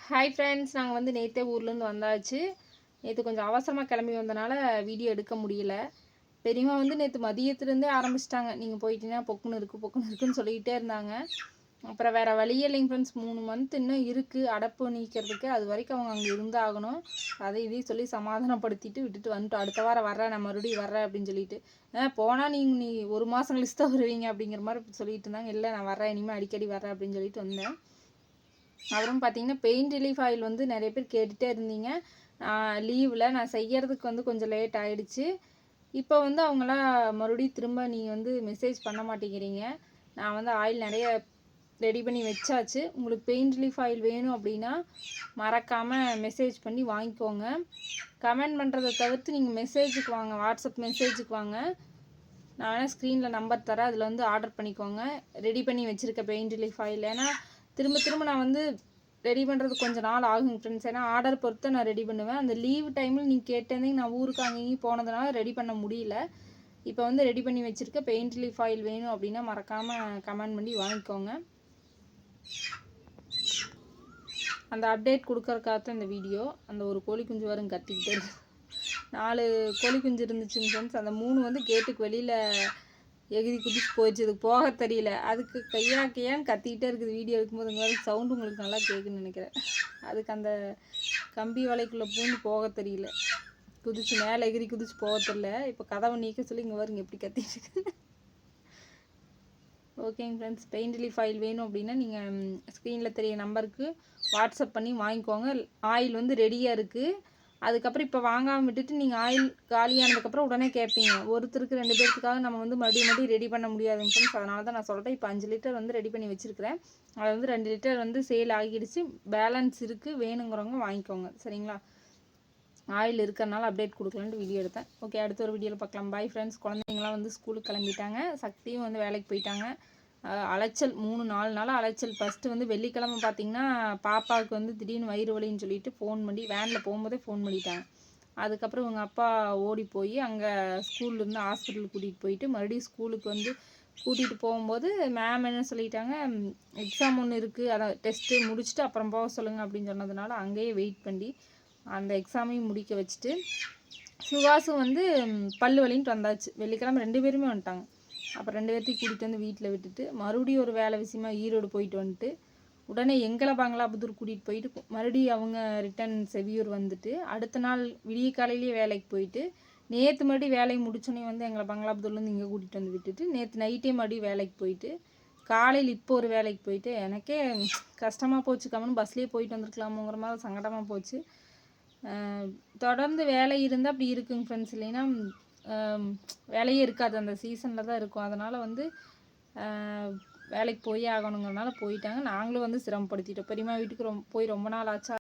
Hi friends, நாங்கள் வந்து நேற்றே ஊர்லேருந்து வந்தாச்சு. நேற்று கொஞ்சம் அவசரமாக கிளம்பி வந்தனால வீடியோ எடுக்க முடியல. பெரியம்மா வந்து நேற்று மதியத்துலேருந்தே ஆரம்பிச்சிட்டாங்க, நீங்கள் போயிட்டீங்கன்னா பொக்குன்னு இருக்குன்னு சொல்லிக்கிட்டே இருந்தாங்க. அப்புறம் வேறு வழியே இல்லைங்க ஃப்ரெண்ட்ஸ், 3 மந்த் இன்னும் இருக்குது அடப்பு நீக்கிறதுக்கு. அது வரைக்கும் அவங்க அங்கே இருந்தாகணும். அதை இதையும் சொல்லி சமாதானப்படுத்திட்டு விட்டுட்டு வந்துட்டோம். அடுத்த வாரம் வர்றேன், நான் மறுபடியும் வர்றேன் அப்படின்னு சொல்லிட்டு. போனால் நீ 1 மாதம் கழிச்சு தான் வருவீங்க அப்படிங்கிற மாதிரி சொல்லிட்டு இருந்தாங்க. இல்லை, நான் வர்றேன், இனிமேல் அடிக்கடி வர்றேன் அப்படின்னு சொல்லிட்டு வந்தேன். அப்புறம் பார்த்தீங்கன்னா பெயின் ரிலீஃப் ஆயில் வந்து நிறைய பேர் கேட்டுகிட்டே இருந்தீங்க. லீவில் நான் செய்கிறதுக்கு வந்து கொஞ்சம் லேட் ஆகிடுச்சு. இப்போ வந்து அவங்களாம் மறுபடியும் திரும்ப நீங்கள் வந்து மெசேஜ் பண்ண மாட்டேங்கிறீங்க. நான் வந்து ஆயில் நிறைய ரெடி பண்ணி வச்சாச்சு. உங்களுக்கு பெயின் ரிலீஃப் ஆயில் வேணும் அப்படின்னா மறக்காமல் மெசேஜ் பண்ணி வாங்கிக்கோங்க. கமெண்ட் பண்ணுறதை தவிர்த்து நீங்கள் மெசேஜுக்கு வாங்க, வாட்ஸ்அப் மெசேஜுக்கு வாங்க. நான் வேணால் ஸ்க்ரீனில் நம்பர் தரேன், அதில் வந்து ஆர்டர் பண்ணிக்கோங்க. ரெடி பண்ணி வச்சுருக்க பெயின் ரிலீஃப் ஆயில். ஏன்னா திரும்ப நான் வந்து ரெடி பண்ணுறது கொஞ்சம் நாள் ஆகும் ஃப்ரெண்ட்ஸ். ஏன்னா ஆர்டர் பொறுத்து நான் ரெடி பண்ணுவேன். அந்த லீவ் டைமில் நீங்கள் கேட்டேந்தீங்க, நான் ஊருக்கு அங்கேயும் போனதுனால ரெடி பண்ண முடியல. இப்போ வந்து ரெடி பண்ணி வச்சுருக்க பெயின் ரிலீஃப் ஆயில் வேணும் அப்படின்னா மறக்காமல் கமெண்ட் பண்ணி வாங்கிக்கோங்க. அந்த அப்டேட் கொடுக்கறக்காகத்தான் இந்த வீடியோ. அந்த ஒரு கோழி குஞ்சு வரும் கத்திக்கிட்டே 4 கோழி குஞ்சு இருந்துச்சுங்க ஃப்ரெண்ட்ஸ். அந்த 3 வந்து கேட்டுக்கு வெளியில் எகிரி குதிச்சு போயிடுச்சு. இதுக்கு போக தெரியல, அதுக்கு கையான்னு கத்திக்கிட்டே இருக்குது. வீடியோ எடுக்கும்போது உங்களுக்கு சவுண்டு உங்களுக்கு நல்லா கேட்குன்னு நினைக்கிறேன். அதுக்கு அந்த கம்பி வலைக்குள்ளே பூந்து போக தெரியல, குதிச்சு மேலே எகிரி குதிச்சு போக தெரியல. இப்போ கதவை நீக்க சொல்லி இங்கே வருங்க எப்படி கத்திட்டு இருக்கு. ஓகேங்க ஃப்ரெண்ட்ஸ், பெயின் ரிலீஃப் ஆயில் வேணும் அப்படின்னா நீங்கள் ஸ்க்ரீனில் தெரிய நம்பருக்கு வாட்ஸ்அப் பண்ணி வாங்கிக்கோங்க. ஆயில் வந்து ரெடியாக இருக்குது. அதுக்கப்புறம் இப்போ வாங்காமல் விட்டுட்டு நீங்கள் ஆயில் காலியானதுக்கப்புறம் உடனே கேட்பீங்க. ஒருத்தருக்கு 2 பேருக்காக நம்ம வந்து மறுபடியும் ரெடி பண்ண முடியாதுங்க ஃப்ரெண்ட்ஸ். அதனால தான் நான் சொல்கிறேன். இப்போ 5 லிட்டர் வந்து ரெடி பண்ணி வச்சுருக்கிறேன். அது வந்து 2 லிட்டர் வந்து சேல் ஆகிடுச்சு. பேலன்ஸ் இருக்குது, வேணுங்கிறவங்க வாங்கிக்கோங்க. சரிங்களா? ஆயில் இருக்கிறனால அப்டேட் கொடுக்கலான்ட்டு வீடியோ எடுத்தேன். ஓகே, அடுத்த ஒரு வீடியோவில் பார்க்கலாம். Bye friends. குழந்தைங்களாம் வந்து ஸ்கூலுக்கு கிளம்பிட்டாங்க. சக்தியும் வந்து வேலைக்கு போயிட்டாங்க. அலைச்சல் 3-4 நாளாக அலைச்சல். ஃபஸ்ட்டு வந்து வெள்ளிக்கிழமை பார்த்திங்கன்னா பாப்பாவுக்கு வந்து திடீர்னு வயிறு வலின்னு சொல்லிட்டு ஃபோன் பண்ணி வேனில் போகும்போதே ஃபோன் பண்ணிட்டாங்க. அதுக்கப்புறம் இவங்க அப்பா ஓடி போய் அங்கே ஸ்கூல்லேருந்து ஹாஸ்பிட்டலுக்கு கூட்டிகிட்டு போயிட்டு மறுபடியும் ஸ்கூலுக்கு வந்து கூட்டிகிட்டு போகும்போது மேம் என்ன சொல்லிட்டாங்க, எக்ஸாம் ஒன்று இருக்குது, அதை டெஸ்ட்டு முடிச்சுட்டு அப்புறம் போக சொல்லுங்கள் அப்படின்னு சொன்னதுனால அங்கேயே வெயிட் பண்ணி அந்த எக்ஸாமையும் முடிக்க வச்சுட்டு சுகாசும் வந்து பல்லு வலின்ட்டு வந்தாச்சு. வெள்ளிக்கிழமை 2 பேருமே வந்துட்டாங்க. அப்புறம் 2 பேர்த்தையும் கூட்டிகிட்டு வந்து வீட்டில் விட்டுட்டு மறுபடியும் ஒரு வேலை விஷயமா ஈரோடு போயிட்டு வந்துட்டு உடனே எங்களை பங்களாபுத்தூர் கூட்டிகிட்டு போயிட்டு மறுபடியும் அவங்க ரிட்டன் செவியூர் வந்துட்டு அடுத்த நாள் விடிய காலையிலேயே வேலைக்கு போயிட்டு நேற்று மறுபடியும் வேலையை முடிச்சோன்னே வந்து எங்களை பங்களாபுத்தூர்லேருந்து இங்கே கூட்டிகிட்டு வந்து விட்டுட்டு நேற்று நைட்டே மறுபடியும் வேலைக்கு போயிட்டு காலையில் இப்போ ஒரு வேலைக்கு போயிட்டு எனக்கே கஷ்டமாக போச்சு. கம்மனு பஸ்லேயே போயிட்டு வந்திருக்கலாமோங்கிற மாதிரி சங்கடமாக போச்சு. தொடர்ந்து வேலை இருந்தால் அப்படி இருக்குங்க ஃப்ரெண்ட்ஸ். இல்லைன்னா வேலையே இருக்காது, அந்த சீசனில் தான் இருக்கும். அதனால் வந்து வேலைக்கு போய் ஆகணுங்கிறனால போயிட்டாங்க. நாங்களும் வந்து சிரமப்படுத்திட்டோம். பெரியம்மா வீட்டுக்கு போய் ரொம்ப நாள் ஆச்சா.